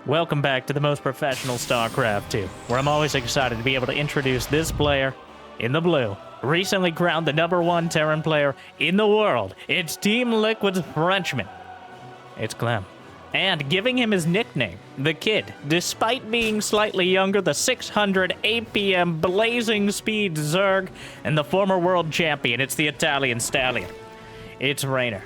Welcome back to the most professional StarCraft 2, where I'm always excited to be able to introduce this player in the blue, recently crowned the #1 Terran player in the world. It's Team Liquid's Frenchman. It's Clem. And giving him his nickname, the Kid, despite being slightly younger, the 600 APM blazing speed Zerg, and the former world champion, it's the Italian Stallion. It's Reynor.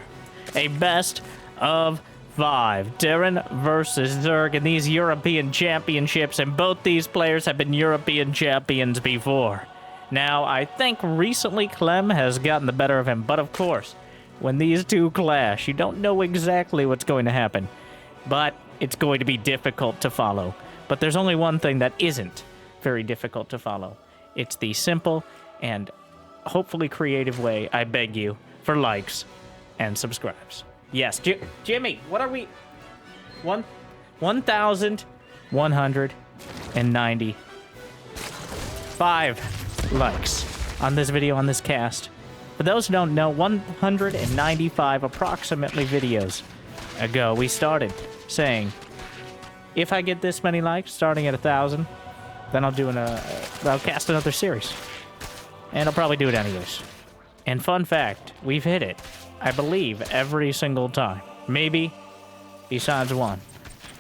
A best of 5. Terran versus Zerg in these European championships, and both these players have been European champions before. Now, I think recently Clem has gotten the better of him, but of course, when these two clash, you don't know exactly what's going to happen, but it's going to be difficult to follow. But there's only one thing that isn't very difficult to follow. It's the simple and hopefully creative way, I beg you, for likes and subscribes. Yes, Jimmy, what are we? 1,195 likes on this video, on this cast. For those who don't know, 195 approximately videos ago, we started saying, if I get this many likes, starting at 1,000, then I'll cast another series. And I'll probably do it anyways. And fun fact, we've hit it, I believe, every single time. Maybe besides one,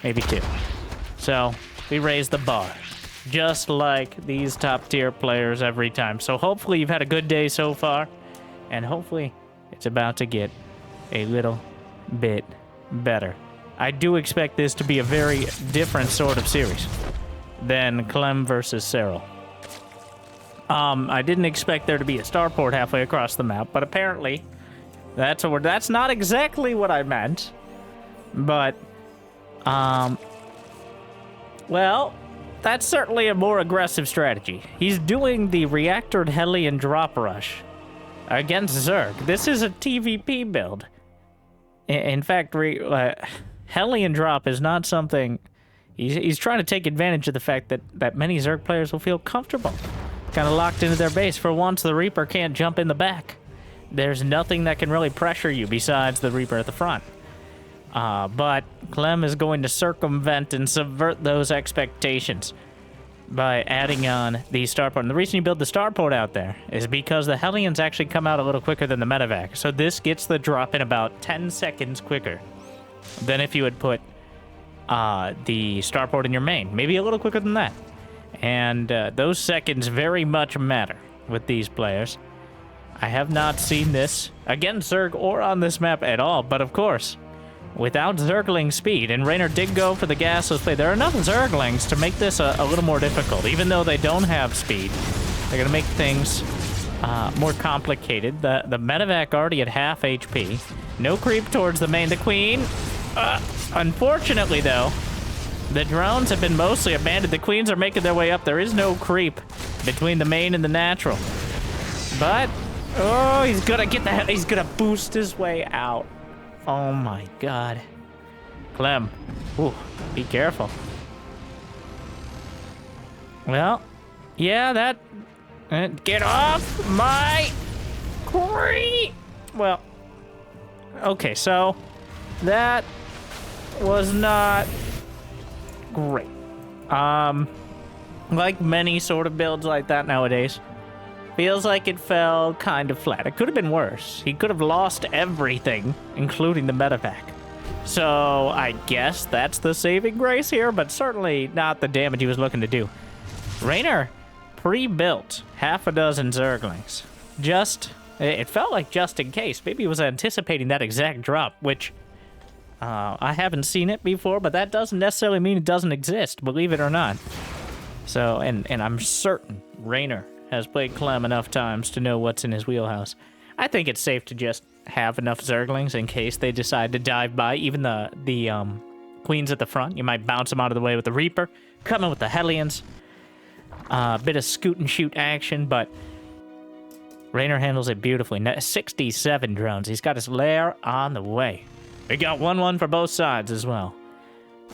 maybe two. So we raised the bar, just like these top tier players every time. So hopefully you've had a good day so far, and hopefully it's about to get a little bit better. I do expect this to be a very different sort of series than Clem versus Cyril. I didn't expect there to be a starport halfway across the map, but apparently that's not exactly what I meant. But, well, that's certainly a more aggressive strategy. He's doing the reactored Hellion drop rush against Zerg. This is a TVP build. In fact, Hellion drop is not something... He's trying to take advantage of the fact that many Zerg players will feel comfortable, kind of locked into their base. For once, the Reaper can't jump in the back. There's nothing that can really pressure you besides the Reaper at the front. But Clem is going to circumvent and subvert those expectations by adding on the starport. And the reason you build the starport out there is because the Hellions actually come out a little quicker than the medevac. So this gets the drop in about 10 seconds quicker than if you had put the starport in your main. Maybe a little quicker than that. And those seconds very much matter with these players. I have not seen this against Zerg or on this map at all, but of course, without Zergling speed, and Reynor did go for the gasless play, there are enough Zerglings to make this a little more difficult. Even though they don't have speed, they're going to make things more complicated. The medevac already at half HP. No creep towards the main. The Queen, unfortunately though, the drones have been mostly abandoned. The Queens are making their way up. There is no creep between the main and the natural. But, oh, he's gonna get that. He's gonna boost his way out. Oh my god. Clem, ooh, be careful. Well, yeah, that... get off my... creep! Well, okay, so that was not great. Like many sort of builds like that nowadays, feels like it fell kind of flat. It could have been worse. He could have lost everything, including the medevac. So I guess that's the saving grace here, but certainly not the damage he was looking to do. Reynor pre-built half a dozen Zerglings. It felt like just in case. Maybe he was anticipating that exact drop, which I haven't seen it before, but that doesn't necessarily mean it doesn't exist, believe it or not. So, and I'm certain Reynor has played Clem enough times to know what's in his wheelhouse. I think it's safe to just have enough Zerglings in case they decide to dive by. Even the Queens at the front, you might bounce them out of the way with the Reaper, come in with the Hellions. A bit of scoot and shoot action, but Reynor handles it beautifully. 67 drones. He's got his lair on the way. We got 1-1 for both sides as well.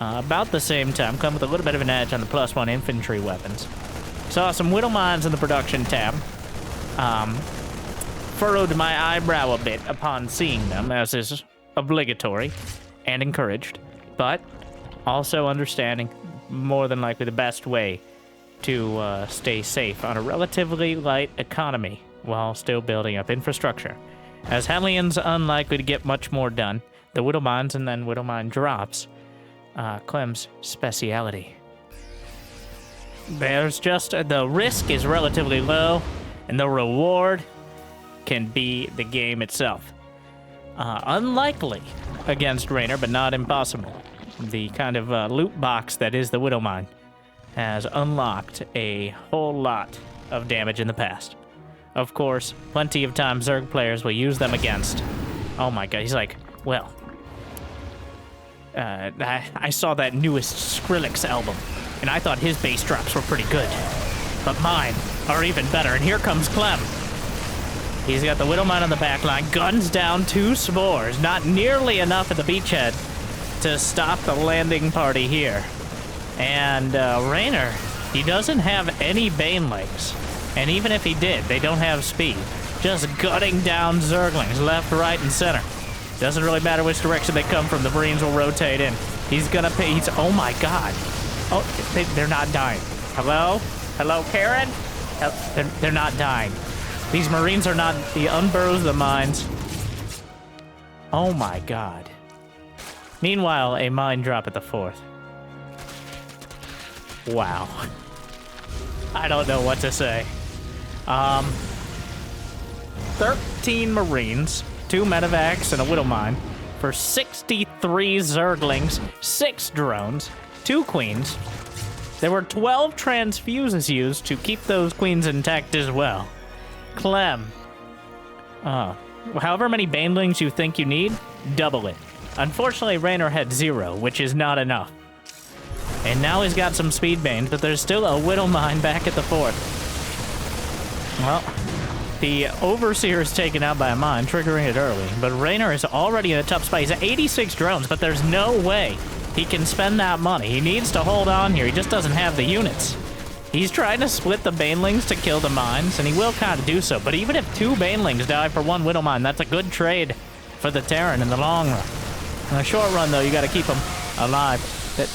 About the same time, come with a little bit of an edge on the +1 infantry weapons. Saw some Whittle Mines in the production tab. Furrowed my eyebrow a bit upon seeing them, as is obligatory and encouraged. But Also understanding more than likely the best way to stay safe on a relatively light economy while still building up infrastructure. As Hellions unlikely to get much more done, the Widow Mines and then Widow Mine drops, Clem's speciality. There's just, the risk is relatively low, and the reward can be the game itself. Unlikely against Reynor, but not impossible. The kind of loot box that is the Widow Mine has unlocked a whole lot of damage in the past. Of course, plenty of times Zerg players will use them against. Oh my god, he's like, well, I saw that newest Skrillex album, and I thought his bass drops were pretty good. But mine are even better, and here comes Clem. He's got the Widow Mine on the back line, guns down 2 spores, not nearly enough at the beachhead to stop the landing party here. And Reynor, he doesn't have any banelings. And even if he did, they don't have speed. Just gutting down Zerglings left, right, and center. Doesn't really matter which direction they come from, the Marines will rotate in. He's gonna pay, oh my god. Oh, they're not dying. Hello? Hello, Terran? They're not dying. These Marines are not, he unburrows the mines. Oh my god. Meanwhile, a mine drop at the 4th. Wow. I don't know what to say. 13 Marines, 2 medevacs, and a Widow Mine for 63 Zerglings, 6 drones, 2 queens. There were 12 transfuses used to keep those queens intact as well. Clem. However many banelings you think you need, double it. Unfortunately, Reynor had 0, which is not enough. And now he's got some speed banes, but there's still a Widow Mine back at the 4th. Well, the Overseer is taken out by a mine, triggering it early, but Reynor is already in a tough spot. He's at 86 drones, but there's no way he can spend that money. He needs to hold on here. He just doesn't have the units. He's trying to split the banelings to kill the mines, and he will kind of do so, but even if 2 banelings die for 1 Widow Mine, that's a good trade for the Terran in the long run. In the short run, though, you got to keep them alive.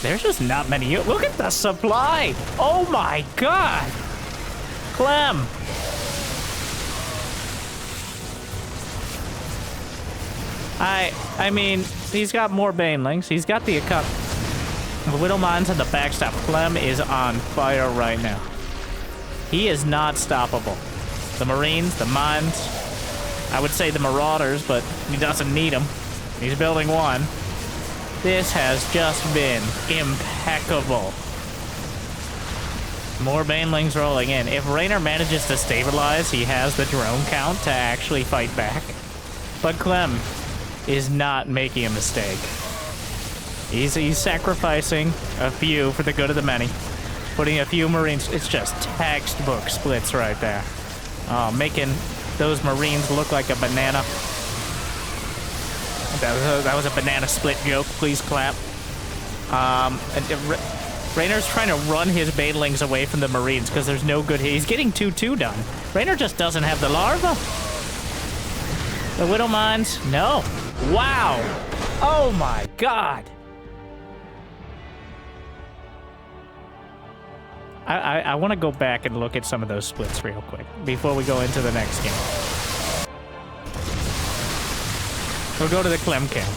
There's just not many. Look at the supply. Oh my god. Clem. I mean, he's got more banelings. He's got the Widow Mines and the backstop. Clem is on fire right now. He is not stoppable. The Marines, the mines, I would say the Marauders, but he doesn't need them. He's building 1. This has just been impeccable. More banelings rolling in. If Reynor manages to stabilize, he has the drone count to actually fight back. But Clem is not making a mistake. He's sacrificing a few for the good of the many. Putting a few Marines, it's just textbook splits right there. Making those Marines look like a banana. That was a banana split joke. Please clap. Reynor's trying to run his banelings away from the Marines because there's no good. He's getting 2-2 done. Reynor just doesn't have the larva. The Widow Mines? No. Wow. Oh my god. I want to go back and look at some of those splits real quick before we go into the next game. We'll go to the Clem camp.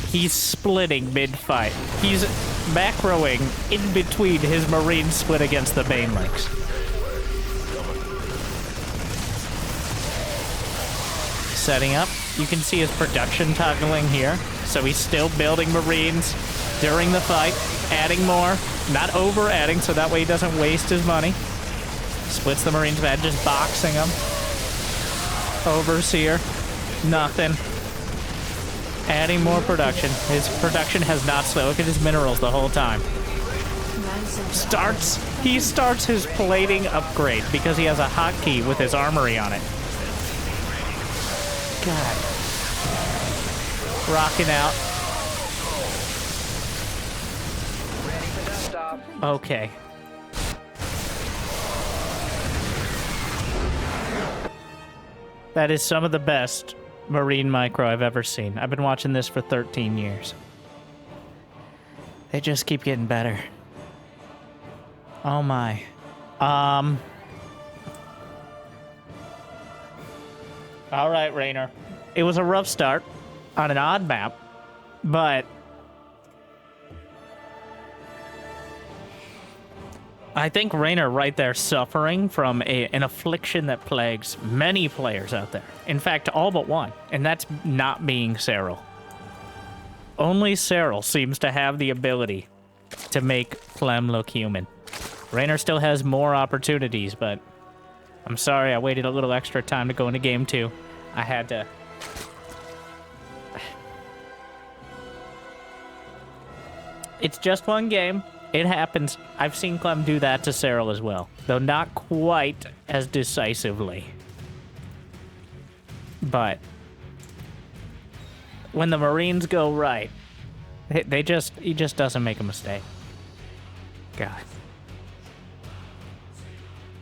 He's splitting mid-fight. He's back rowing in between his Marine split against the banelings. Setting up. You can see his production toggling here. So he's still building Marines during the fight, adding more, not over adding, so that way he doesn't waste his money. Splits the Marines bad, just boxing them. Overseer, nothing. Adding more production. His production has not slowed. Look at his minerals the whole time. He starts his plating upgrade because he has a hotkey with his armory on it. God. Rocking out. Okay. That is some of the best Marine micro I've ever seen. I've been watching this for 13 years. They just keep getting better. Oh my. All right, Reynor. It was a rough start on an odd map, but I think Reynor right there suffering from an affliction that plagues many players out there. In fact, all but one, and that's not being Cyril. Only Cyril seems to have the ability to make Clem look human. Reynor still has more opportunities, but I'm sorry I waited a little extra time to go into game 2. I had to. It's just one game. It happens. I've seen Clem do that to Cyril as well, though not quite as decisively. But when the Marines go right, he just doesn't make a mistake. God.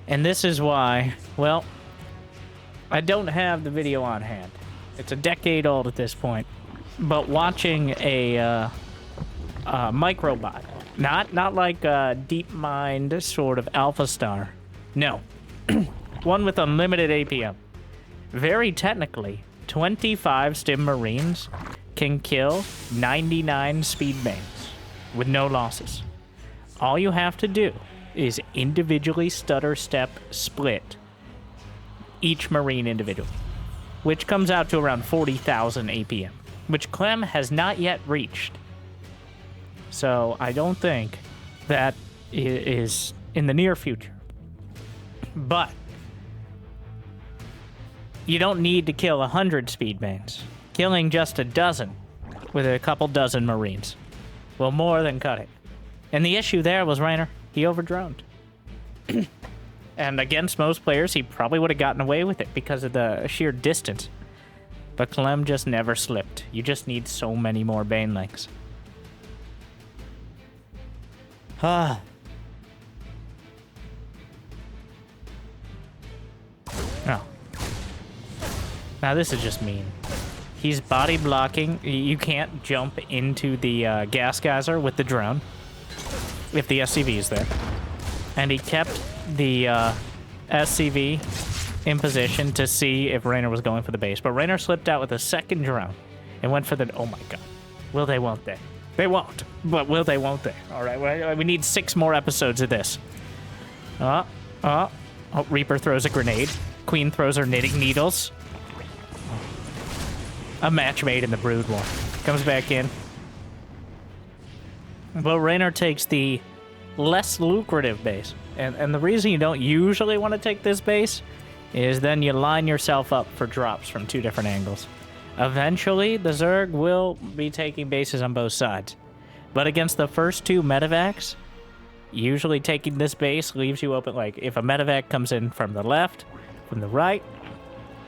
And this is why, well, I don't have the video on hand. It's a decade old at this point. But watching a microbot, not like a DeepMind sort of Alpha Star. No. One with unlimited APM. Very technically, 25 Stim Marines can kill 99 Speedmains with no losses. All you have to do is individually stutter step split each Marine individually, which comes out to around 40,000 APM, which Clem has not yet reached. So I don't think that is in the near future. But you don't need to kill 100 Speedmains. Killing just a dozen with a couple dozen Marines will more than cut it. And the issue there was Reynor. He overdroned. And against most players, he probably would have gotten away with it because of the sheer distance. But Clem just never slipped. You just need so many more Bane links. Ah. Oh. Now this is just mean. He's body blocking. You can't jump into the gas geyser with the drone if the SCV is there. And he kept the SCV in position to see if Reynor was going for the base. But Reynor slipped out with a second drone and went for the... Oh my god. Will they, won't they? They won't. But will they, won't they? All right, we need 6 more episodes of this. Oh, Reaper throws a grenade. Queen throws her knitting needles. A match made in the Brood War. Comes back in. Well, Reynor takes the less lucrative base. And the reason you don't usually want to take this base is then you line yourself up for drops from 2 different angles. Eventually, the Zerg will be taking bases on both sides. But against the first 2 medevacs, usually taking this base leaves you open. Like, if a medevac comes in from the left, from the right,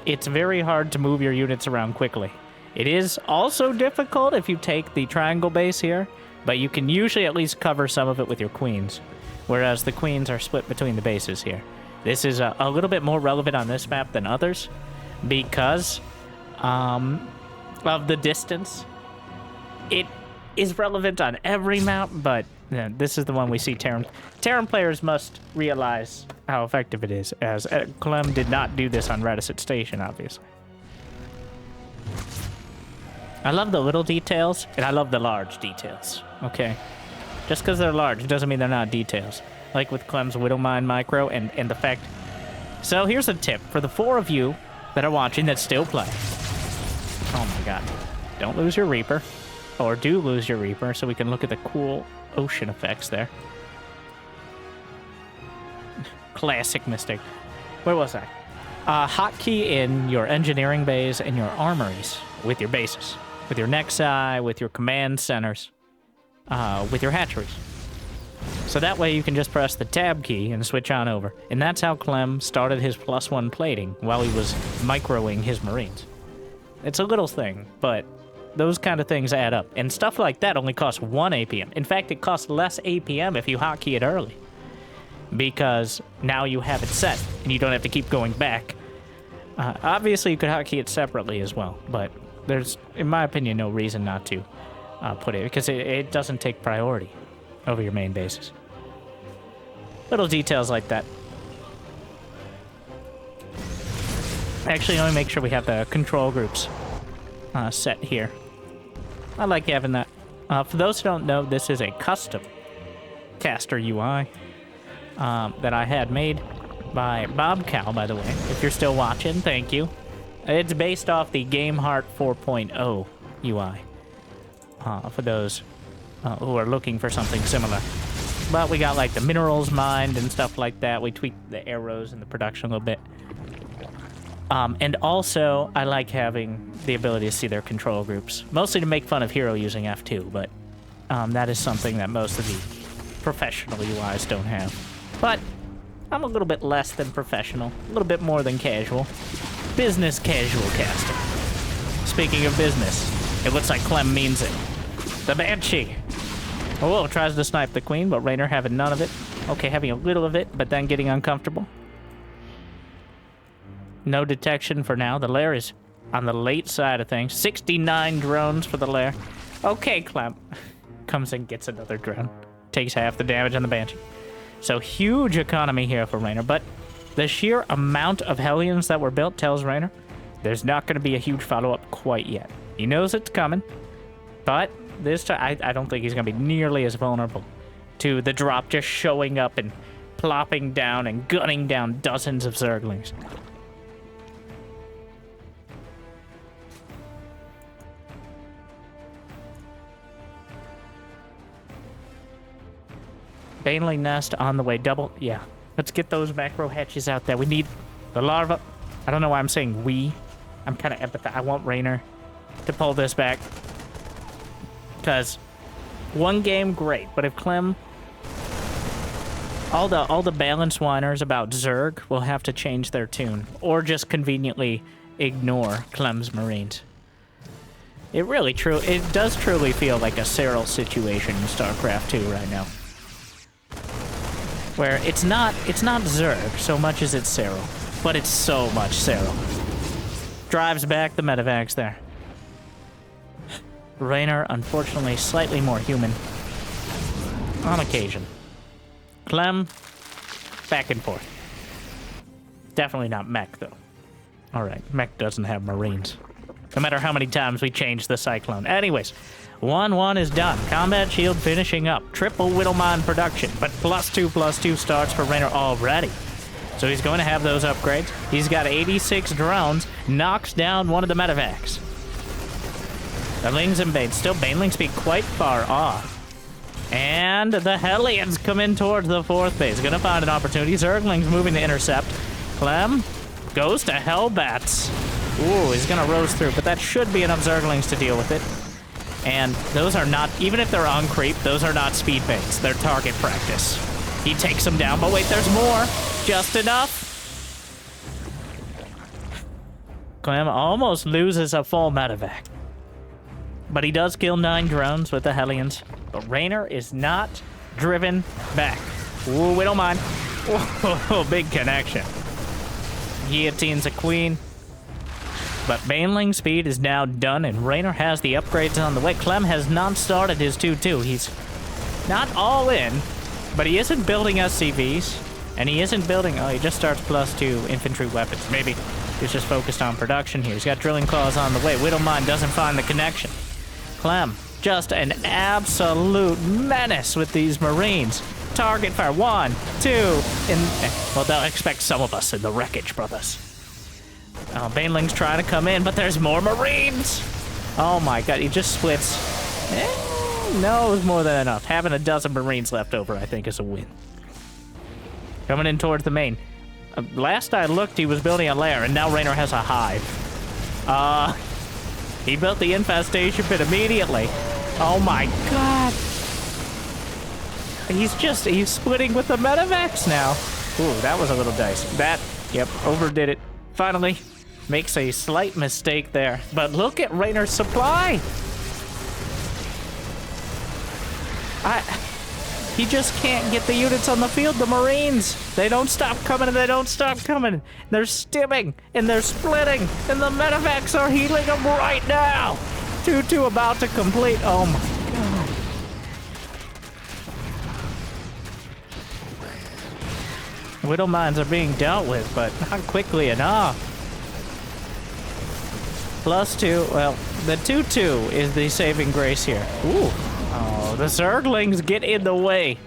it's very hard to move your units around quickly. It is also difficult if you take the triangle base here, but you can usually at least cover some of it with your queens, whereas the queens are split between the bases here. This is a little bit more relevant on this map than others because of the distance. It is relevant on every map, but this is the one we see Terran. Terran players must realize how effective it is, as Clem did not do this on Reticent Station, obviously. I love the little details, and I love the large details, okay? Just because they're large doesn't mean they're not details. Like with Clem's Widowmine micro and the fact... So here's a tip for the 4 of you that are watching that still play. Oh my god. Don't lose your Reaper. Or do lose your Reaper so we can look at the cool ocean effects there. Classic mistake. Where was I? Hotkey in your engineering bays and your armories with your bases. With your Nexi, with your command centers, with your hatcheries. So that way you can just press the tab key and switch on over. And that's how Clem started his +1 plating while he was microing his Marines. It's a little thing, but those kind of things add up. And stuff like that only costs 1 APM. In fact, it costs less APM if you hotkey it early. Because now you have it set, and you don't have to keep going back Obviously, you could hotkey it separately as well, but there's, in my opinion, no reason not to put it, because it doesn't take priority over your main bases. Little details like that. Actually, let me make sure we have the control groups set here. I like having that. For those who don't know, this is a custom caster UI that I had made by Bob Cow, by the way. If you're still watching, thank you. It's based off the GameHeart 4.0 UI for those who are looking for something similar. But we got like the minerals mined and stuff like that. We tweaked the arrows and the production a little bit. And also, I like having the ability to see their control groups. Mostly to make fun of Hero using F2, but that is something that most of the professional UIs don't have. But I'm a little bit less than professional, a little bit more than casual. Business casual casting. Speaking of business, it looks like Clem means it. The Banshee. Oh, tries to snipe the Queen, but Reynor having none of it. Okay, having a little of it, but then getting uncomfortable. No detection for now. The lair is on the late side of things. 69 drones for the lair. Okay, Clem. Comes and gets another drone. Takes half the damage on the Banshee. So huge economy here for Reynor, but the sheer amount of Hellions that were built tells Reynor there's not going to be a huge follow-up quite yet. He knows it's coming, but this time I don't think he's going to be nearly as vulnerable to the drop just showing up and plopping down and gunning down dozens of Zerglings. Baneling nest on the way. Double. Yeah. Let's get those macro hatches out there. We need the larva. I don't know why I'm saying we. I'm kind of empathetic. I want Reynor to pull this back. Because one game, great. But if Clem... All the balance whiners about Zerg will have to change their tune. Or just conveniently ignore Clem's Marines. It really it does truly feel like a Cyril situation in StarCraft 2 right now. Where it's not Zerg so much as it's Cyril, but it's so much Cyril. Drives back the medevacs there. Reynor, unfortunately, slightly more human. On occasion. Clem, back and forth. Definitely not mech, though. Alright, mech doesn't have Marines. No matter how many times we change the Cyclone. Anyways, 1-1 is done. Combat shield finishing up. Triple Widowmine production, but +2/+2 starts for Reynor already. So he's going to have those upgrades. He's got 86 drones, knocks down one of the medevacs. The Lings and Banes, still Baneling speed quite far off. And the Hellions come in towards the fourth base. Gonna find an opportunity. Zerglings moving to intercept. Clem goes to Hellbats. Ooh, he's gonna rose through, but that should be enough Zerglings to deal with it. And those are not, even if they're on creep, those are not speed baits. They're target practice. He takes them down, but wait, there's more. Just enough. Clem almost loses a full medevac. But he does kill 9 drones with the Hellions. But Reynor is not driven back. Ooh, we don't mind. Whoa, big connection. Guillotines a Queen. But Baneling speed is now done, and Reynor has the upgrades on the way. Clem has not started his 2-2. He's not all in, but he isn't building SCVs, and he isn't building... Oh, he just starts +2 infantry weapons. Maybe he's just focused on production here. He's got drilling claws on the way. Widowmine doesn't find the connection. Clem, just an absolute menace with these Marines. Target fire. 1, 2, and... Well, they'll expect some of us in the wreckage, brothers. Oh, Baneling's trying to come in, but there's more Marines! Oh my god, he just splits. No, it was more than enough. Having a dozen Marines left over, I think, is a win. Coming in towards the main. Last I looked, he was building a lair, and now Reynor has a hive. He built the infestation pit immediately. Oh my god. He's splitting with the medevacs now. Ooh, that was a little dicey. Yep, overdid it. Finally, makes a slight mistake there. But look at He just can't get the units on the field. The Marines, they don't stop coming and they don't stop coming. They're stimming and they're splitting and the medevacs are healing them right now. 2-2 about to complete. Oh my God. Widow mines are being dealt with, but not quickly enough. +2, well, the 2-2 is the saving grace here. Ooh. Oh, the Zerglings get in the way.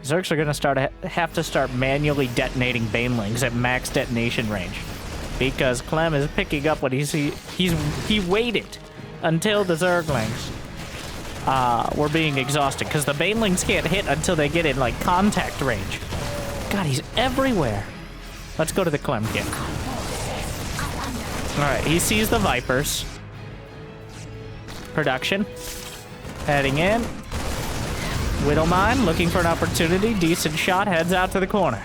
Zergs are gonna have to start manually detonating Banelings at max detonation range, because Clem is picking up what he waited until the Zerglings were being exhausted, because the Banelings can't hit until they get in like contact range. God, he's everywhere. Let's go to the Clem kit. All right, he sees the Vipers. Production. Heading in. Widowmine looking for an opportunity. Decent shot. Heads out to the corner.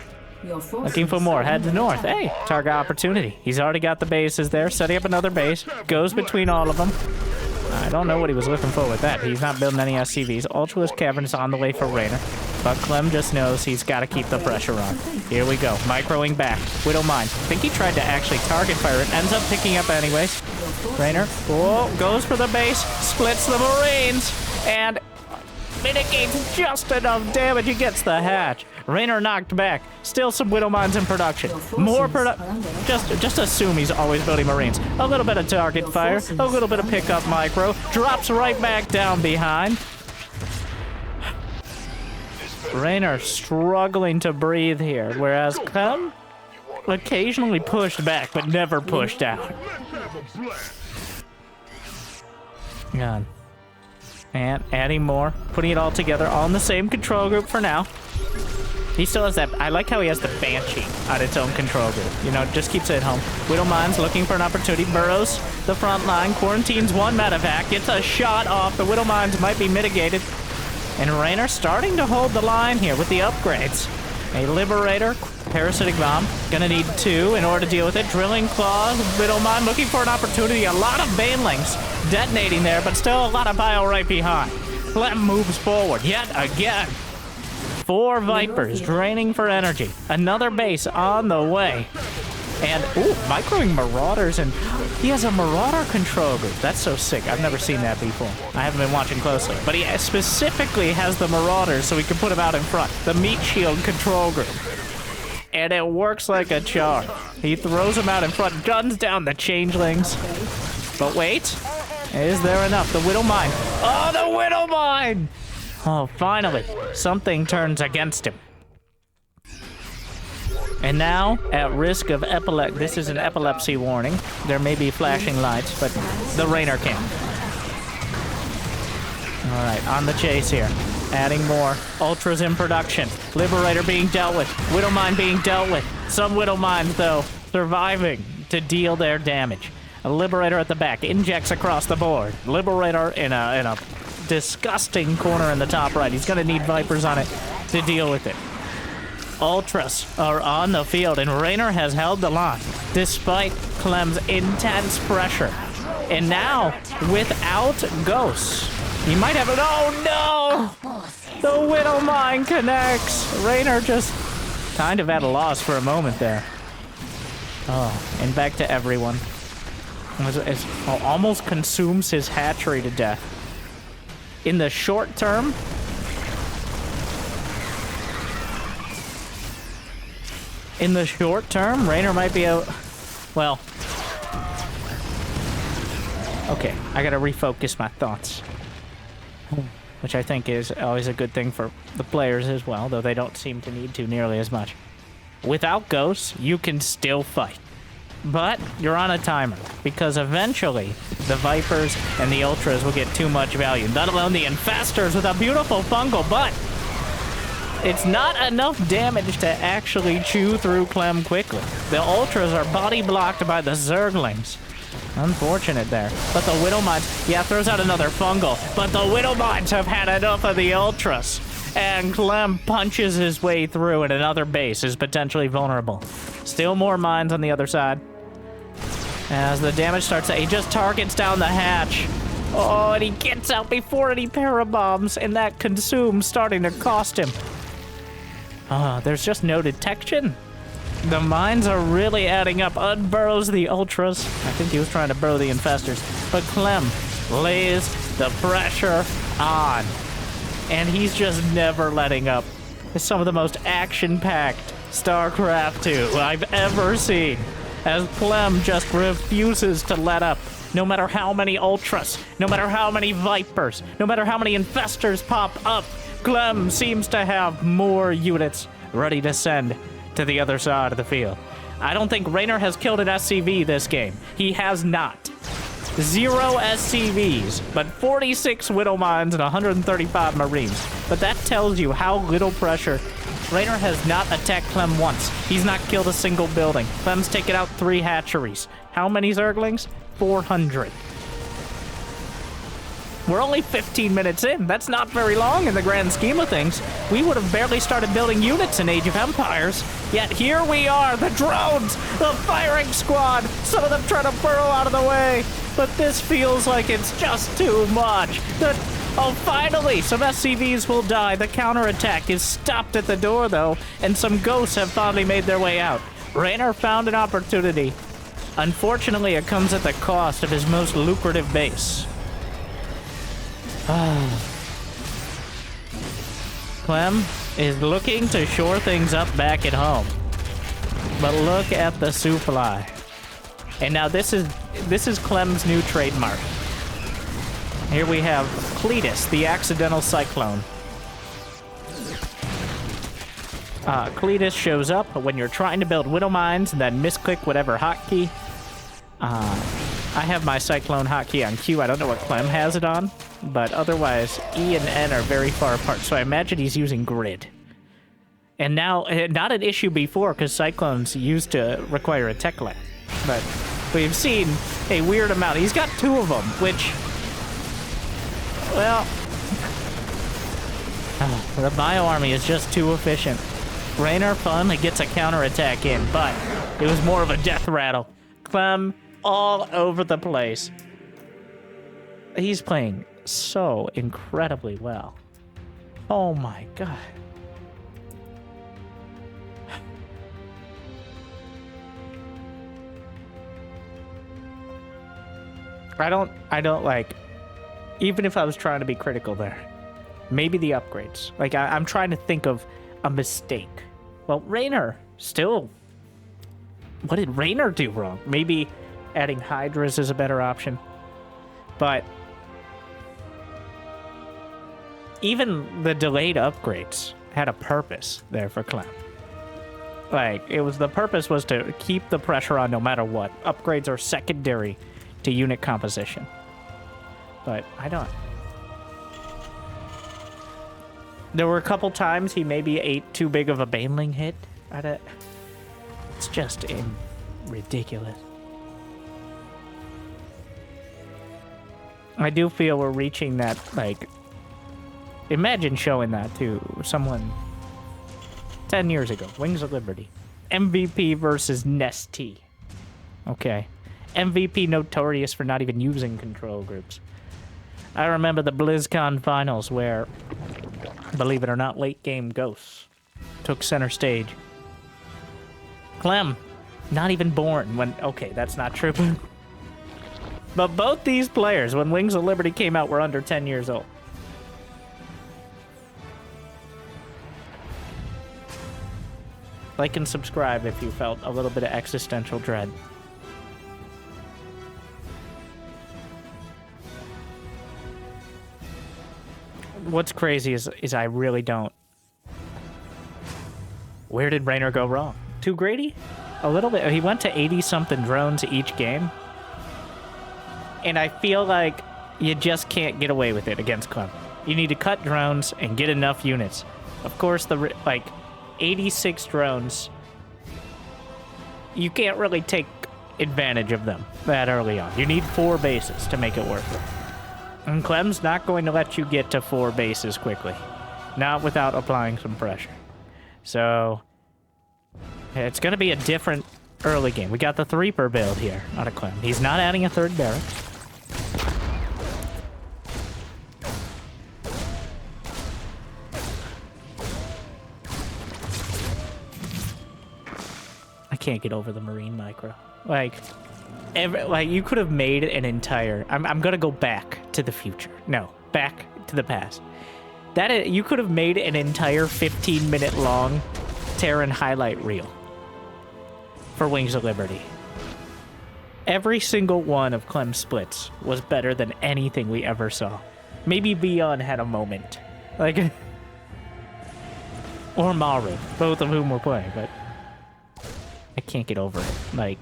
Looking for more. Heads north. Hey, target opportunity. He's already got the bases there. Setting up another base. Goes between all of them. I don't know what he was looking for with that. He's not building any SCVs. Ultraless Cavern is on the way for Reynor. But Clem just knows he's got to keep the pressure on. Here we go. Microing back. Widowmine. I think he tried to actually target fire it. Ends up picking up anyways. Reynor. Oh, goes for the base. Splits the Marines. And mitigates just enough damage. He gets the hatch. Reynor knocked back. Still some Widow Mines in production. More just assume he's always building Marines. A little bit of target fire. A little bit of pickup micro. Drops right back down behind. Reynor struggling to breathe here, whereas Clem occasionally pushed back, but never pushed out. God. And adding more, putting it all together on the same control group for now. He still has that. I like how he has the Banshee on its own control group. You know, just keeps it at home. Widow Mines looking for an opportunity. Burrows the front line. Quarantines one medevac. Gets a shot off. The Widow Mines might be mitigated. And Reynor starting to hold the line here with the upgrades. A Liberator, Parasitic Bomb. Gonna need 2 in order to deal with it. Drilling Claws, Widow Mine looking for an opportunity. A lot of Banelings detonating there, but still a lot of bile right behind. Clem moves forward yet again. 4 Vipers draining for energy. Another base on the way. And, ooh, microing Marauders, and he has a Marauder control group. That's so sick. I've never seen that before. I haven't been watching closely. But he specifically has the Marauders so he can put them out in front. The Meat Shield control group. And it works like a charm. He throws them out in front, guns down the Changelings. But wait, is there enough? The Widow Mine. Oh, the Widow Mine! Oh, finally, something turns against him. And now, at risk of epilepsy, this is an epilepsy warning. There may be flashing lights, but the Reynor can. All right, on the chase here. Adding more. Ultras in production. Liberator being dealt with. Widow Mine being dealt with. Some Widow Mines, though, surviving to deal their damage. A Liberator at the back. Injects across the board. Liberator in a disgusting corner in the top right. He's going to need Vipers on it to deal with it. Ultras are on the field, and Reynor has held the line despite Clem's intense pressure. And now, without Ghosts, he might have it. Oh no! The Widow Mine connects. Reynor just kind of at a loss for a moment there. Oh, and back to everyone. It almost consumes his hatchery to death. In the short term, Reynor might be a... Well... Okay, I gotta refocus my thoughts. Which I think is always a good thing for the players as well, though they don't seem to need to nearly as much. Without Ghosts, you can still fight. But you're on a timer, because eventually the Vipers and the Ultras will get too much value. Let alone the Infestors with a beautiful fungal, but... it's not enough damage to actually chew through Clem quickly. The Ultras are body blocked by the Zerglings. Unfortunate there. But the Widow Mines, yeah, throws out another fungal. But the Widow Mines have had enough of the Ultras. And Clem punches his way through, and another base is potentially vulnerable. Still more mines on the other side. As the damage starts, he just targets down the hatch. Oh, and he gets out before any parabombs, and that consume's starting to cost him. There's just no detection. The mines are really adding up. Unburrows the ultras. I think he was trying to burrow the infestors. But Clem lays the pressure on. And he's just never letting up. It's some of the most action-packed StarCraft 2 I've ever seen. As Clem just refuses to let up. No matter how many ultras, no matter how many vipers, no matter how many infestors pop up, Clem seems to have more units ready to send to the other side of the field. I don't think Reynor has killed an SCV this game. He has not. 0 SCVs, but 46 Widow Mines and 135 Marines. But that tells you how little pressure. Reynor has not attacked Clem once. He's not killed a single building. Clem's taken out 3 hatcheries. How many Zerglings? 400. We're only 15 minutes in. That's not very long in the grand scheme of things. We would have barely started building units in Age of Empires. Yet here we are, the drones, the firing squad. Some of them trying to burrow out of the way. But this feels like it's just too much. Oh, finally, some SCVs will die. The counterattack is stopped at the door, though, and some ghosts have finally made their way out. Reynor found an opportunity. Unfortunately, it comes at the cost of his most lucrative base. Clem is looking to shore things up back at home. But look at the supply. And now this is Clem's new trademark. Here we have Cletus, the accidental cyclone. Cletus shows up when you're trying to build Widow Mines and then misclick whatever hotkey. I have my Cyclone hotkey on Q. I don't know what Clem has it on, but otherwise E and N are very far apart, so I imagine he's using grid. And now, not an issue before, because Cyclones used to require a tech lab, but we've seen a weird amount. He's got 2 of them, which, well, the Bio Army is just too efficient. Reynor finally gets a counterattack in, but it was more of a death rattle. Clem all over the place. He's playing so incredibly well. Oh my god. I don't like, even if I was trying to be critical there, maybe the upgrades. Like, I'm trying to think of a mistake. Well, Reynor still, what did Reynor do wrong? Maybe adding Hydras is a better option. But even the delayed upgrades had a purpose there for Clem. Like, the purpose was to keep the pressure on no matter what. Upgrades are secondary to unit composition. But I don't. There were a couple times he maybe ate too big of a Baneling hit. It's just ridiculous. I do feel we're reaching that, like, imagine showing that to someone 10 years ago. Wings of Liberty. MVP versus Nesty. Okay. MVP notorious for not even using control groups. I remember the BlizzCon finals where, believe it or not, late game ghosts took center stage. Clem, not even born when, okay, that's not true. But both these players, when Wings of Liberty came out, were under 10 years old. Like and subscribe if you felt a little bit of existential dread. What's crazy is I really don't. Where did Reynor go wrong? Too greedy? A little bit. He went to 80-something drones each game. And I feel like you just can't get away with it against Clem. You need to cut drones and get enough units. Of course, 86 drones, you can't really take advantage of them that early on. You need 4 bases to make it worth it. And Clem's not going to let you get to 4 bases quickly. Not without applying some pressure. So, it's going to be a different early game. We got the 3 per build here out of Clem. He's not adding a 3rd barracks. can't get over the Marine micro. Like, you could have made an entire... I'm gonna go back to the future. No, back to the past. You could have made an entire 15-minute long Terran highlight reel for Wings of Liberty. Every single one of Clem's splits was better than anything we ever saw. Maybe Beyond had a moment. Like... or Maru, both of whom were playing, but... I can't get over it. Like...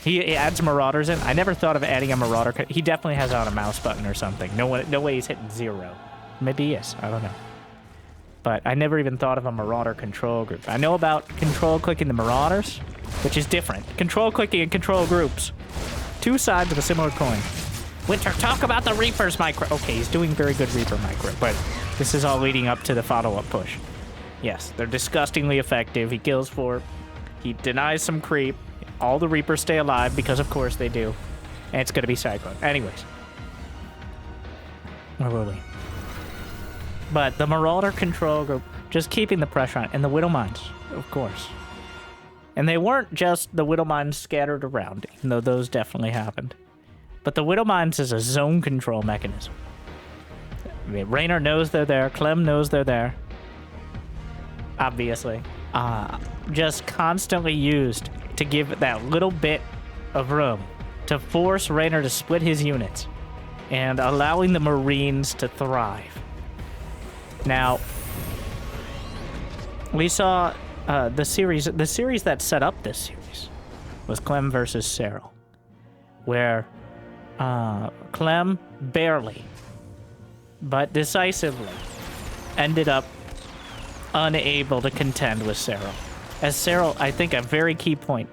He adds Marauders in. I never thought of adding a Marauder. He definitely has it on a mouse button or something. No way he's hitting 0. Maybe he is. I don't know. But I never even thought of a Marauder control group. I know about control clicking the Marauders, which is different. Control clicking and control groups. Two sides of a similar coin. Winter, talk about the Reaper's micro. Okay, he's doing very good Reaper micro, but this is all leading up to the follow-up push. Yes, they're disgustingly effective. He kills 4. He denies some creep. All the Reapers stay alive, because of course they do. And it's going to be Cyclone. Anyways. Where were we? But the Marauder control group, just keeping the pressure on. And the Widow Mines, of course. And they weren't just the Widow Mines scattered around, even though those definitely happened. But the Widow Mines is a zone control mechanism. I mean, Reynor knows they're there. Clem knows they're there. Obviously. Just constantly used to give that little bit of room to force Reynor to split his units and allowing the Marines to thrive. Now, we saw the series that set up this series was Clem versus Cyril, where Clem barely, but decisively, ended up unable to contend with Cyril. As Cyril, I think a very key point,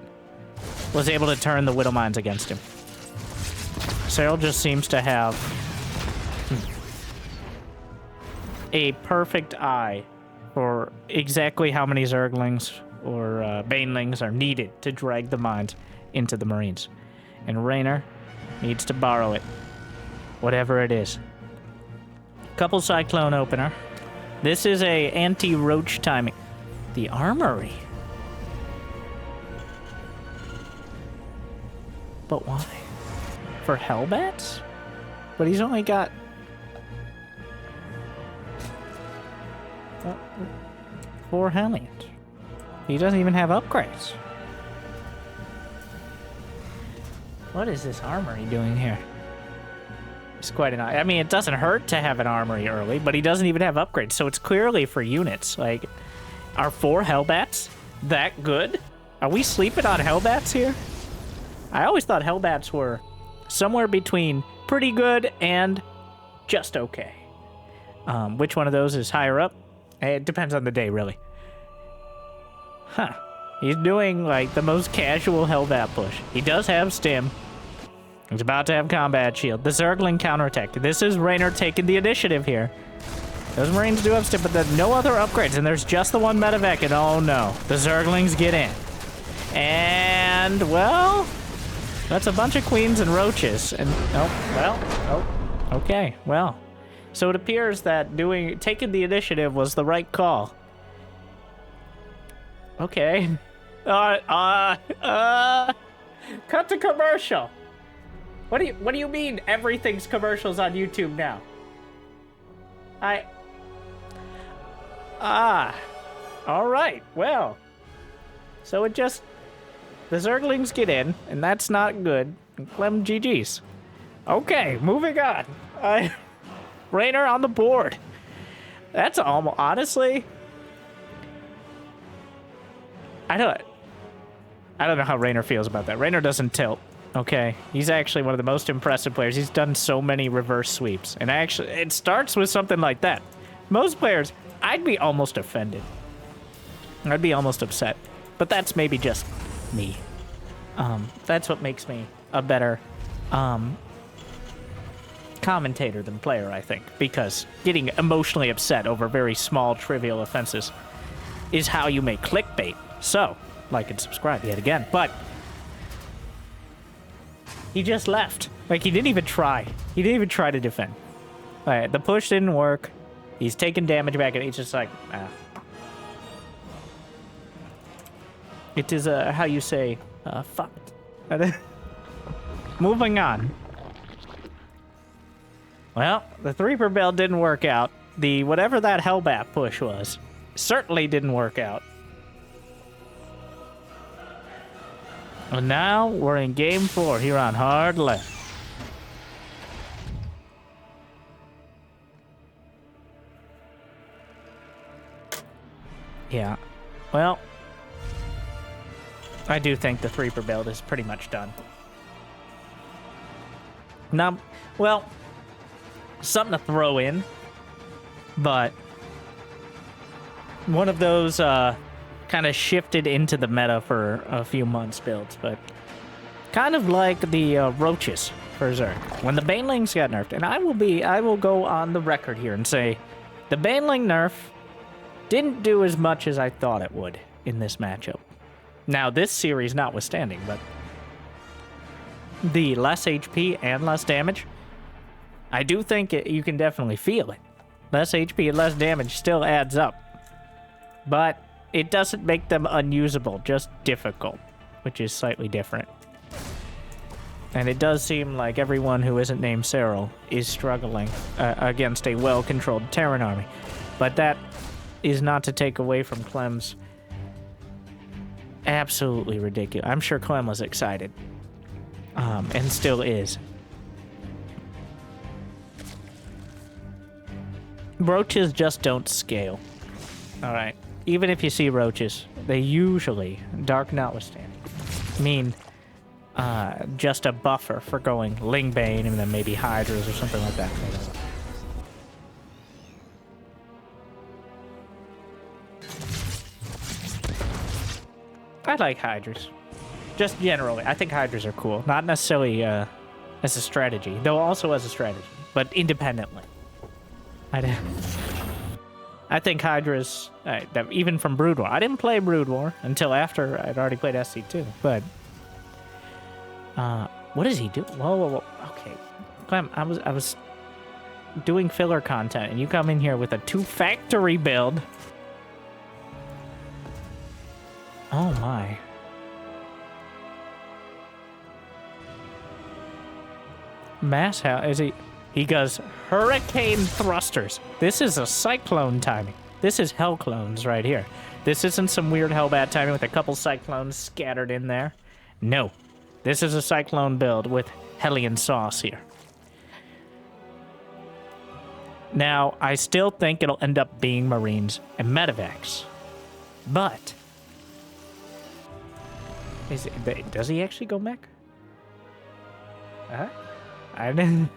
was able to turn the Widow Mines against him. Cyril just seems to have a perfect eye for exactly how many Zerglings or Banelings are needed to drag the mines into the Marines. And Reynor needs to borrow it, whatever it is. Couple Cyclone opener. This is a anti-roach timing. The Armory. But why? For Hellbats? But he's only got... 4 Hellions. He doesn't even have upgrades. What is this Armory doing here? It's quite an... I mean, it doesn't hurt to have an Armory early, but he doesn't even have upgrades, so it's clearly for units. Like, are 4 Hellbats that good? Are we sleeping on Hellbats here? I always thought Hellbats were somewhere between pretty good and just okay. Which one of those is higher up? It depends on the day, really. Huh. He's doing, like, the most casual Hellbat push. He does have Stim. He's about to have Combat Shield. The Zergling counterattack. This is Reynor taking the initiative here. Those Marines do have Stim, but there's no other upgrades, and there's just the one Medevac, and oh no. The Zerglings get in. And, well... that's a bunch of Queens and Roaches, and, okay, well. So it appears that taking the initiative was the right call. Okay. Cut to commercial. What do you mean everything's commercials on YouTube now? All right, well. So it just... the Zerglings get in, and that's not good. And Clem GG's. Okay, moving on. Reynor on the board. That's almost... honestly... I don't know how Reynor feels about that. Reynor doesn't tilt, okay? He's actually one of the most impressive players. He's done so many reverse sweeps. And actually, it starts with something like that. Most players, I'd be almost offended. I'd be almost upset. But that's maybe just me. That's what makes me a better commentator than player, I think. Because getting emotionally upset over very small, trivial offenses is how you make clickbait. So, like and subscribe yet again. But he just left. Like, he didn't even try. He didn't even try to defend. All right, the push didn't work. He's taking damage back, and he's just like, It is, how you say, fucked. Moving on. Well, the 3 per build didn't work out. The whatever that Hellbat push was certainly didn't work out. And now we're in game 4 here on hard left. Yeah, well, I do think the 3 per build is pretty much done. Now, well, something to throw in, but one of those kind of shifted into the meta for a few months builds, but kind of like the roaches for Zerg. When the banelings got nerfed, and I will go on the record here and say the baneling nerf didn't do as much as I thought it would in this matchup. Now, this series notwithstanding, but the less HP and less damage, I do think you can definitely feel it. Less HP and less damage still adds up, but it doesn't make them unusable, just difficult, which is slightly different. And it does seem like everyone who isn't named Cyril is struggling against a well-controlled Terran army, but that is not to take away from Clem's absolutely ridiculous. I'm sure Clem was excited, and still is. Roaches just don't scale. All right. Even if you see roaches, they usually, dark notwithstanding, mean just a buffer for going Lingbane and then maybe Hydras or something like that. I like Hydras. Just generally. I think Hydras are cool. Not necessarily as a strategy, though also as a strategy, but independently. I think Hydras, even from Brood War. I didn't play Brood War until after I'd already played SC2, but what does he do? Whoa. Okay. Clem, I was doing filler content, and you come in here with a 2 factory build. Oh my. Mass how is he? He goes hurricane thrusters. This is a cyclone timing. This is hell clones right here. This isn't some weird Hellbat timing with a couple cyclones scattered in there. No. This is a cyclone build with Hellion sauce here. Now, I still think it'll end up being Marines and Medevacs. But does he actually go mech? I didn't.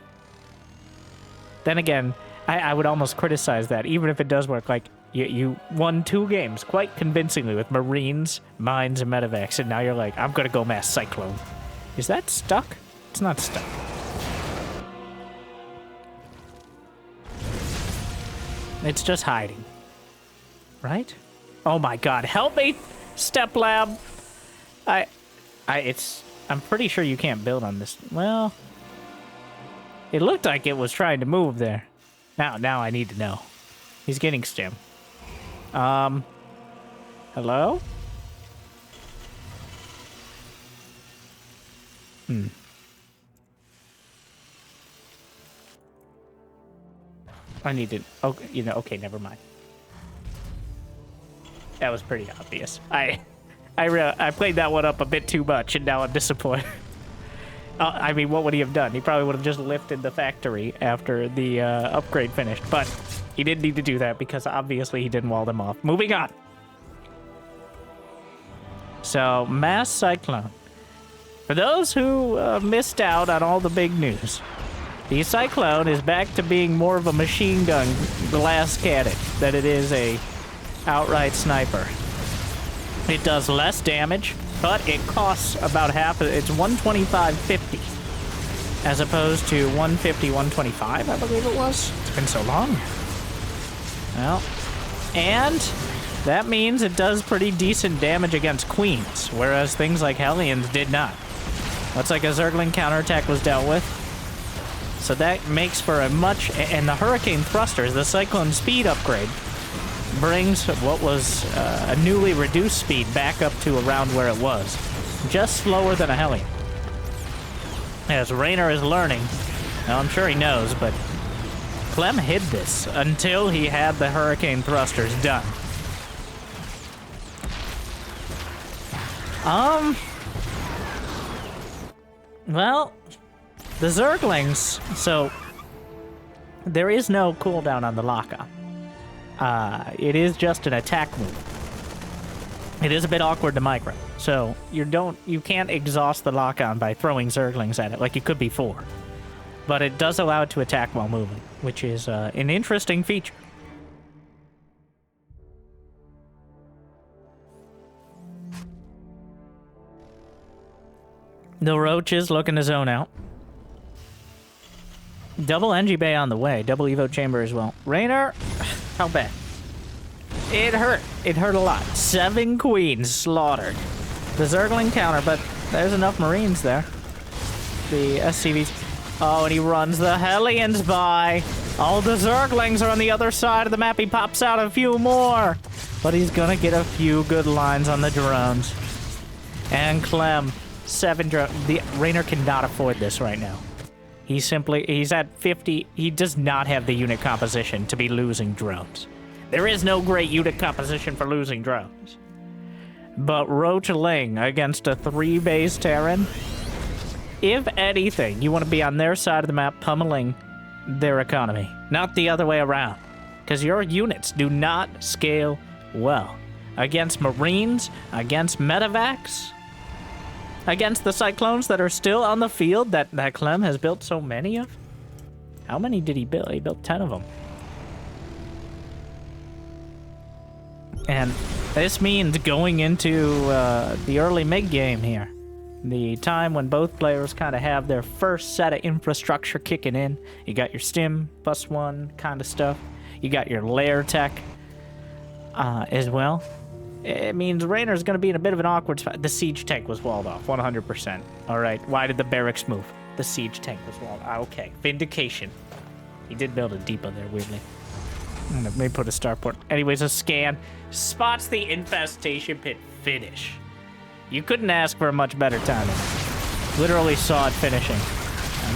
Then again, I would almost criticize that, even if it does work. Like, you won 2 games quite convincingly with Marines, Mines, and Medevacs, and now you're like, I'm gonna go mass Cyclone. Is that stuck? It's not stuck. It's just hiding. Right? Oh my god, help me, Step Lab! I'm pretty sure you can't build on this. Well, it looked like it was trying to move there. Now I need to know. He's getting stim. Hello? I need to, okay, never mind. That was pretty obvious. I played that one up a bit too much, and now I'm disappointed. I mean, what would he have done? He probably would have just lifted the factory after the upgrade finished, but he didn't need to do that because obviously he didn't wall them off. Moving on. So, Mass Cyclone. For those who missed out on all the big news, the Cyclone is back to being more of a machine gun glass cannon than it is a outright sniper. It does less damage, but it costs about half. It's $125.50 as opposed to $150, $125, I believe it was. It's been so long. Well, and that means it does pretty decent damage against queens, whereas things like Hellions did not. Looks like a Zergling counterattack was dealt with. So that makes for a much... And the Hurricane Thrusters, the Cyclone speed upgrade, brings what was a newly reduced speed back up to around where it was. Just slower than a Hellion. As Reynor is learning, now I'm sure he knows, but Clem hid this until he had the Hurricane thrusters done. Well, the Zerglings, so there is no cooldown on the lock-on. It is just an attack move. It is a bit awkward to micro, so you can't exhaust the lock-on by throwing Zerglings at it like you could before. But it does allow it to attack while moving, which is an interesting feature. The Roach is looking to zone out. Double NG Bay on the way. Double Evo Chamber as well. Reynor, how bad? It hurt. It hurt a lot. 7 queens slaughtered. The Zergling counter, but there's enough Marines there. The SCVs. Oh, and he runs the Hellions by. All the Zerglings are on the other side of the map. He pops out a few more. But he's gonna get a few good lines on the drones. And Clem. 7 drones. The Reynor cannot afford this right now. He's at 50. He does not have the unit composition to be losing drones. There is no great unit composition for losing drones. But Roach Ling against a 3-base Terran, if anything, you want to be on their side of the map pummeling their economy, not the other way around. Because your units do not scale well. Against Marines, against medevacs, against the Cyclones that are still on the field that Clem has built so many of? How many did he build? He built 10 of them. And this means going into the early mid-game here. The time when both players kind of have their first set of infrastructure kicking in. You got your stim, +1 kind of stuff. You got your lair tech as well. It means Reynor's going to be in a bit of an awkward spot. The siege tank was walled off, 100%. All right, why did the barracks move? The siege tank was walled off. Okay, vindication. He did build a depot there, weirdly. Maybe put a starport. Anyways, a scan. Spots the infestation pit. Finish. You couldn't ask for a much better timing. Literally saw it finishing.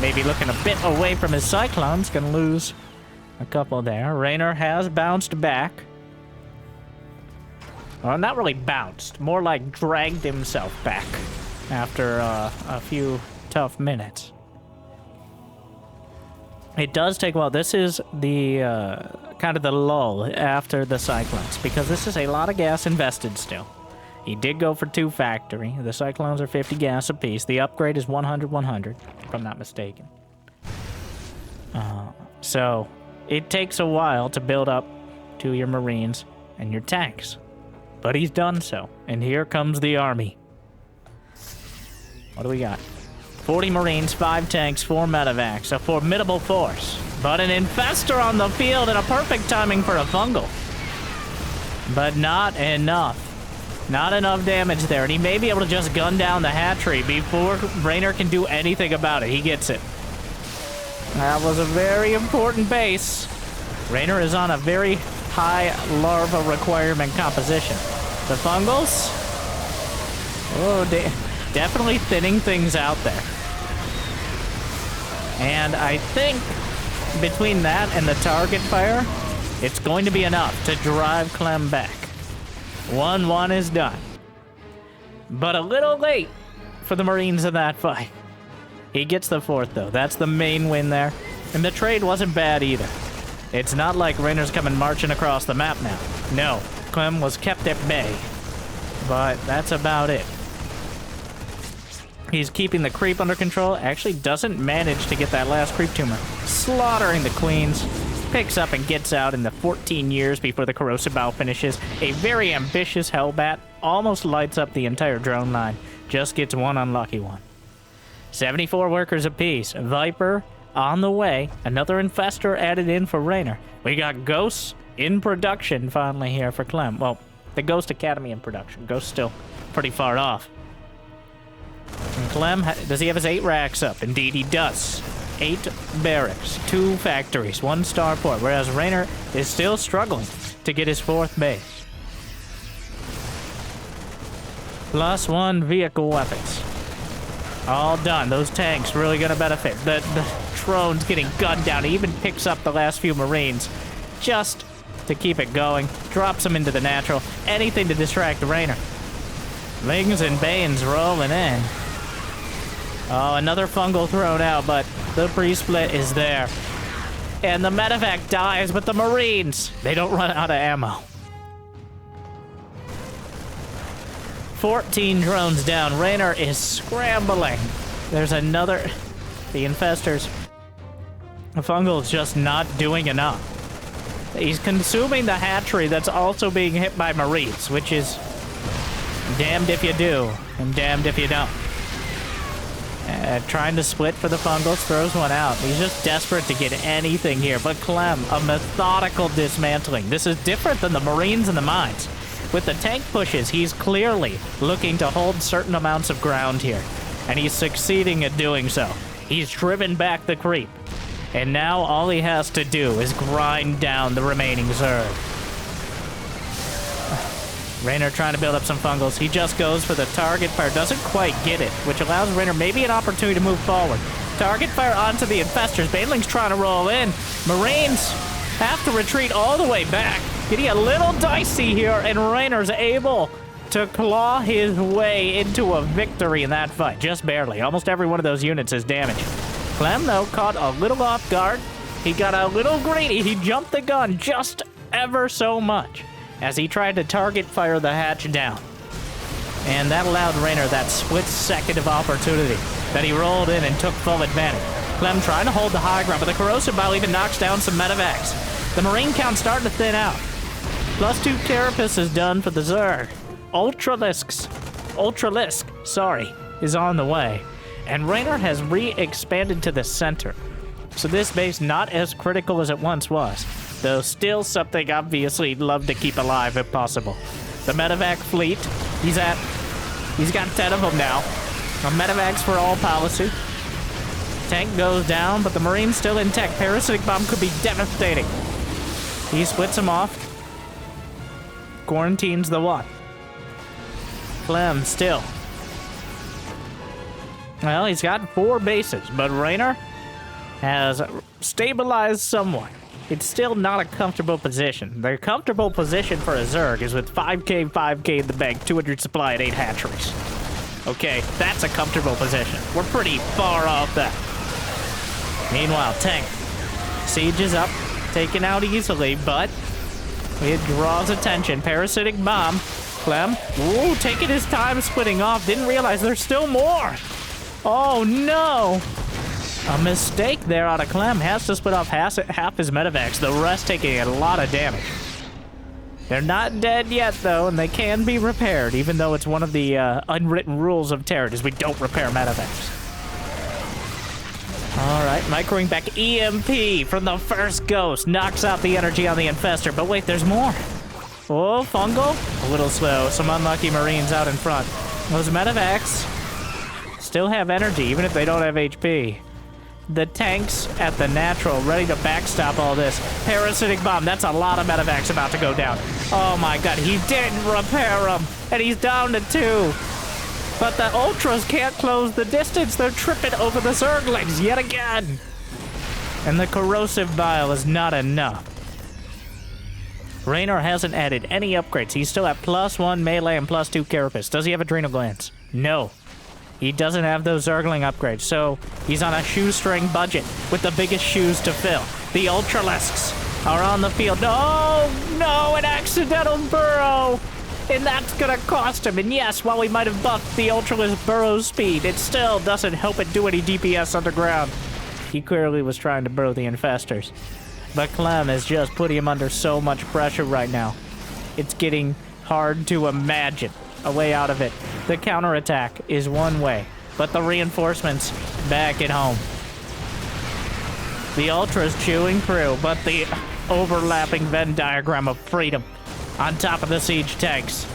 Maybe looking a bit away from his Cyclones. Gonna lose a couple there. Reynor has bounced back. Well, not really bounced, more like dragged himself back after a few tough minutes. It does take a while. This is the kind of the lull after the Cyclones, because this is a lot of gas invested still. He did go for 2 factory. The Cyclones are 50 gas apiece. The upgrade is 100-100, if I'm not mistaken. So it takes a while to build up to your Marines and your tanks. But he's done so. And here comes the army. What do we got? 40 Marines, 5 tanks, 4 medevacs. A formidable force. But an infestor on the field and a perfect timing for a fungal. But not enough. Not enough damage there. And he may be able to just gun down the hatchery before Reynor can do anything about it. He gets it. That was a very important base. Reynor is on a very high larva requirement composition. The fungals? Oh, definitely thinning things out there. And I think between that and the target fire, it's going to be enough to drive Clem back. 1-1 is done. But a little late for the Marines in that fight. He gets the 4th, though. That's the main win there. And the trade wasn't bad either. It's not like Reynor's coming marching across the map now. No, Clem was kept at bay. But that's about it. He's keeping the creep under control. Actually doesn't manage to get that last creep tumor. Slaughtering the queens. Picks up and gets out in the 14 years before the corrosive bow finishes. A very ambitious Hellbat. Almost lights up the entire drone line. Just gets one unlucky one. 74 workers apiece. Viper on the way. Another infestor added in for Reynor. We got Ghosts in production finally here for Clem. Well, the Ghost Academy in production. Ghost's still pretty far off. And Clem, does he have his 8 racks up? Indeed he does. 8 barracks, 2 factories, 1 starport, whereas Reynor is still struggling to get his 4th base. +1 vehicle weapons. All done. Those tanks really gonna benefit. The drone's getting gunned down. He even picks up the last few Marines just to keep it going. Drops them into the natural. Anything to distract the Reynor. Lings and Banes rolling in. Oh, another fungal thrown out, but the pre-split is there. And the medevac dies, but the Marines, they don't run out of ammo. 14 drones down. Reynor is scrambling. There's another... The infestors. The fungal is just not doing enough. He's consuming the hatchery that's also being hit by Marines, which is damned if you do, and damned if you don't. Trying to split for the fungals, throws one out. He's just desperate to get anything here. But Clem, a methodical dismantling. This is different than the Marines and the mines. With the tank pushes, he's clearly looking to hold certain amounts of ground here. And he's succeeding at doing so. He's driven back the creep. And now all he has to do is grind down the remaining Zerg. Reynor trying to build up some fungals. He just goes for the target fire. Doesn't quite get it, which allows Reynor maybe an opportunity to move forward. Target fire onto the infestors. Baneling's trying to roll in. Marines have to retreat all the way back. Getting a little dicey here, and Reynor's able to claw his way into a victory in that fight. Just barely. Almost every one of those units is damaged. Clem, though, caught a little off guard. He got a little greedy. He jumped the gun just ever so much as he tried to target fire the hatch down. And that allowed Reynor that split second of opportunity that he rolled in and took full advantage. Clem trying to hold the high ground, but the corrosive bile even knocks down some medevacs. The Marine count's starting to thin out. +2 carapace is done for the Zerg. Ultralisk, is on the way. And Reynor has re-expanded to the center. So this base not as critical as it once was, though still something obviously he'd love to keep alive if possible. The medevac fleet, he's got 10 of them now. A medevacs for all policy. Tank goes down, but the Marine's still intact. Parasitic bomb could be devastating. He splits him off. Quarantines the one. Clem still. Well, he's got 4 bases, but Reynor has stabilized somewhat. It's still not a comfortable position. The comfortable position for a Zerg is with 5k in the bank, 200 supply, and 8 hatcheries. Okay, that's a comfortable position. We're pretty far off that. Meanwhile, tank. Siege is up, taken out easily, but it draws attention. Parasitic bomb. Clem, ooh, taking his time splitting off. Didn't realize there's still more. Oh, no. A mistake there out of Clem. Has to split off half his medevacs, the rest taking a lot of damage. They're not dead yet, though, and they can be repaired, even though it's one of the unwritten rules of Terran is we don't repair medevacs. All right, microing back EMP from the first ghost. Knocks out the energy on the infestor, but wait, there's more. Oh, fungal. A little slow. Some unlucky Marines out in front. Those medevacs still have energy, even if they don't have HP. The tanks at the natural, ready to backstop all this. Parasitic bomb, that's a lot of medevacs about to go down. Oh my god, he didn't repair them, and he's down to 2. But the Ultras can't close the distance. They're tripping over the Zerglings yet again. And the corrosive bile is not enough. Reynor hasn't added any upgrades. He's still at +1 melee and +2 carapace. Does he have adrenal glands? No. He doesn't have those Zergling upgrades, so he's on a shoestring budget with the biggest shoes to fill. The Ultralisks are on the field. Oh, no, an accidental burrow! And that's gonna cost him. And yes, while we might have buffed the Ultralisk burrow speed, it still doesn't help it do any DPS underground. He clearly was trying to burrow the infestors. But Clem is just putting him under so much pressure right now. It's getting hard to imagine a way out of it. The counterattack is one way, but the reinforcements back at home. The Ultra's chewing through, but the overlapping Venn diagram of freedom on top of the siege tanks.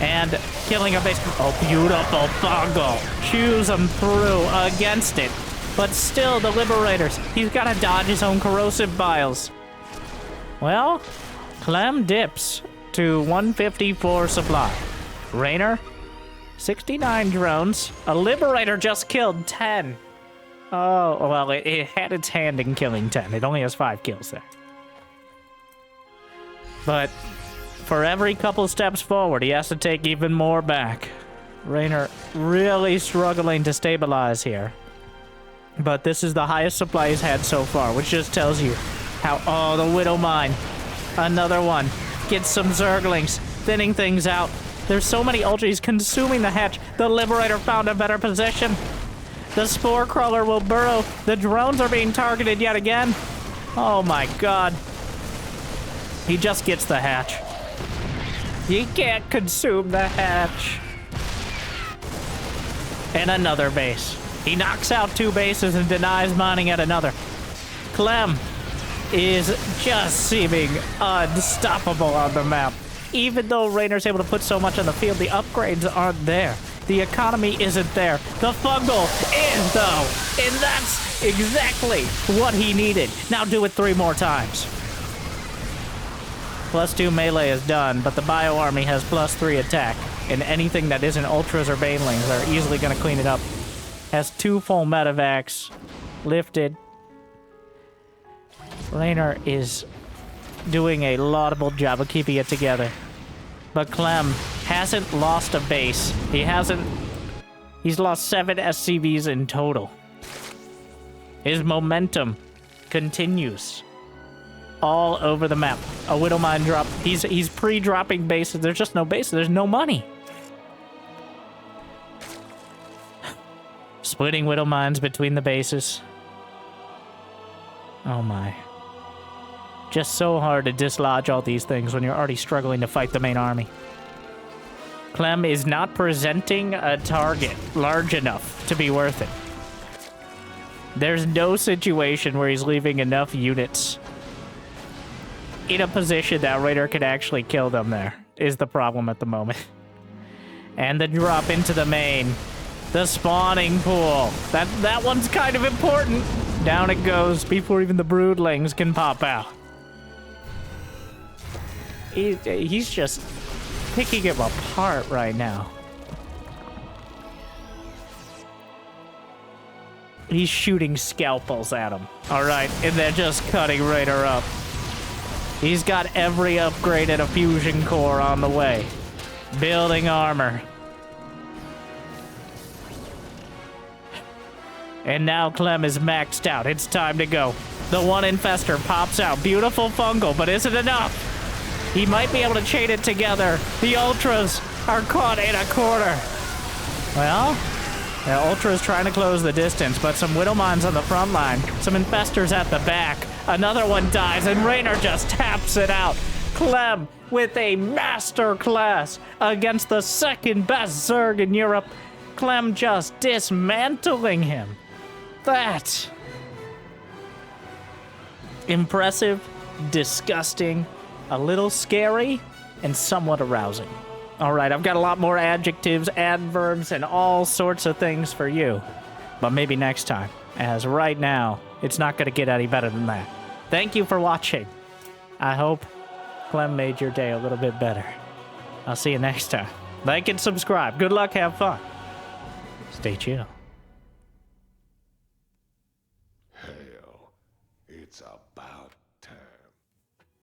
And killing a base. Oh, beautiful fungal. Chews them through against it. But still, the Liberators, he's got to dodge his own corrosive biles. Well, Clem dips to 154 supply. Reynor, 69 drones. A Liberator just killed 10. Oh, well, it had its hand in killing 10. It only has 5 kills there. But for every couple steps forward, he has to take even more back. Reynor really struggling to stabilize here. But this is the highest supply he's had so far, which just tells you how... Oh, the Widow Mine. Another one. Gets some Zerglings, thinning things out. There's so many ultras consuming the hatch. The Liberator found a better position. The Spore Crawler will burrow. The drones are being targeted yet again. Oh my god. He just gets the hatch. He can't consume the hatch. And another base. He knocks out 2 bases and denies mining at another. Clem is just seeming unstoppable on the map. Even though Reynor's able to put so much on the field, the upgrades aren't there. The economy isn't there. The fungal is, though. And that's exactly what he needed. Now do it 3 more times. +2 melee is done, but the Bio Army has +3 attack. And anything that isn't Ultras or Banelings are easily going to clean it up. Has 2 full medevacs. Lifted. Reynor is doing a laudable job of keeping it together. But Clem hasn't lost a base. He's lost 7 SCVs in total. His momentum continues all over the map. A Widow Mine drop. He's pre-dropping bases. There's just no bases. There's no money. Splitting Widow Mines between the bases. Oh my. Just so hard to dislodge all these things when you're already struggling to fight the main army. Clem is not presenting a target large enough to be worth it. There's no situation where he's leaving enough units in a position that Reynor could actually kill them there, is the problem at the moment. And the drop into the main. The spawning pool. That one's kind of important. Down it goes before even the broodlings can pop out. He's just picking him apart right now. He's shooting scalpels at him. All right, and they're just cutting Reynor up. He's got every upgrade and a fusion core on the way. Building armor. And now Clem is maxed out. It's time to go. The one infester pops out. Beautiful fungal, but is it enough? He might be able to chain it together. The Ultras are caught in a corner. Well, the Ultras trying to close the distance, but some Widow Mines on the front line. Some infestors at the back. Another one dies, and Reynor just taps it out. Clem with a master class against the second best Zerg in Europe. Clem just dismantling him. That. Impressive, disgusting, a little scary, and somewhat arousing. All right, I've got a lot more adjectives, adverbs, and all sorts of things for you. But maybe next time, as right now, it's not going to get any better than that. Thank you for watching. I hope Clem made your day a little bit better. I'll see you next time. Like and subscribe. Good luck, have fun. Stay chill.